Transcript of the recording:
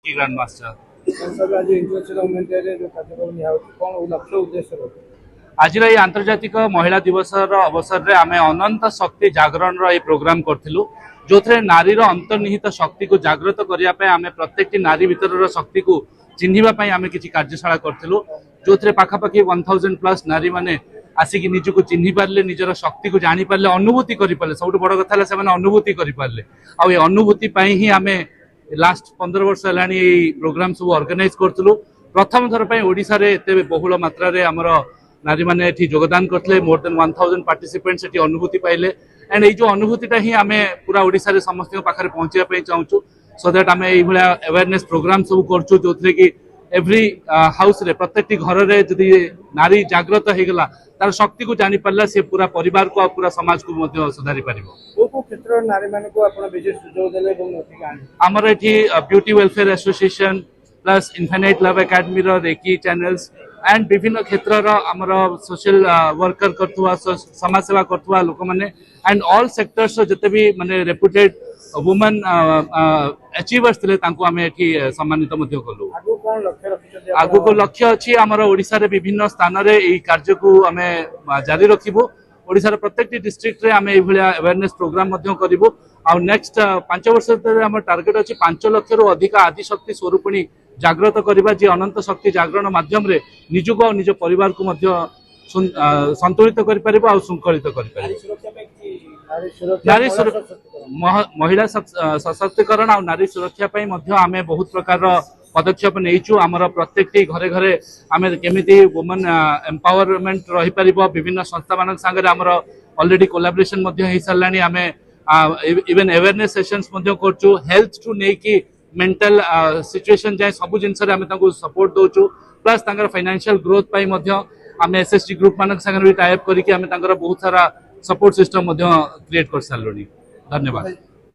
की grand master. आज international women day रे जो कार्यक्रम निया कोन लक्ष्य उद्देश्य रो आज ये आंतर्जातिक महिला दिवस अवसर में आम अनंत शक्ति जागरण प्रोग्राम करूँ जो थे नारीर अंतर्निहित शक्ति को जागृत करने आम प्रत्येक नारी भीतर शक्ति को चिन्हवाई आम किसी कार्यशाला करूँ जो थे पाखापाखि 1000+ नारी मैंने आसिक निजक चिन्ह पारे निजर शक्ति को जापारे अनुभूति करें सब बड़ कथा से अनुभूति करें आ अनुभूति ही आम लास्ट 15 वर्ष है प्रोग्राम सब ऑर्गेनाइज करूँ प्रथम थर पर ओडिशा रे एते बहुल मात्रा रे हमर नारी माने एठी योगदान करथले मोर देन 1000 पार्टिसिपेंट्स एठी अनुभूति पाइले एंड ए जो अनुभूतिटा ही आमे पूरा ओडिशा रे समस्त पाखरे पहुंचिया पई चाहूछु सो दैट आमे एई भला अवेयरनेस प्रोग्राम सब करछु जोथरे कि एवरी हाउस रे प्रत्येक घर रे जदी नारी जागृत हे गला तार शक्ति को जानि परला से पूरा परिवार को पूरा समाज को मध्ये सुधारी परिबो को क्षेत्र नारी मान को आपण विशेष सुझाव देले एवं नोटिक आनि हमर एठी beauty welfare association plus infinite love academy रो रेकी चैनल्स एंड विभिन्न क्षेत्र आमर सोशल वर्कर करथुवा समाज सेवा करथुवा लोक माने एंड ऑल सेक्टर्स जते भी माने रेपुटेड वुमेन अचीवर्स थिले तांको आमे एठी सम्मानित मध्ये कलु आगु कोन लक्ष्य रखिछथि आगु को लक्ष्य अछि आमर ओडिसा रे विभिन्न स्थान रे एई कार्य को आमे जारी रखिबो ओडिसा रे प्रत्येक डिस्ट्रिक्ट रे आमे एई भलिया अवेयरनेस प्रोग्राम मध्ये करिवो आ नेक्स्ट 5 वर्ष रे हमर टार्गेट अछि 5 लाख रु अधिक आदि शक्ति स्वरूपिणी जागृत करबा जे अनंत शक्ति जागरण माध्यम रे निजको और निज परिवार को मध्य संतुलित करि परिबो आ शृंखलित करि परिबो नारी महिला सशक्तिकरण और नारी सुरक्षा पई मध्य आमे बहुत प्रकार पदक्षेप नेइछु हमर प्रत्येक घरे घरे आमे केमिति वुमेन एम्पावरमेंट रहि परिबो विभिन्न संस्था मान संगे हमर ऑलरेडी कोलैबोरेशन मध्य हे सरलानी आमे इवन अवेयरनेस सेशंस मध्य करछु हेल्थ टू नै कि मेंटल सिचुएशन जाए सब जिनस सपोर्ट दौचु प्लस फाइनेंशियल ग्रोथ पाई आम एसएसटी ग्रुप मान भी टाइप करके बहुत सारा सपोर्ट सिस्टम क्रिएट कर सारे। धन्यवाद।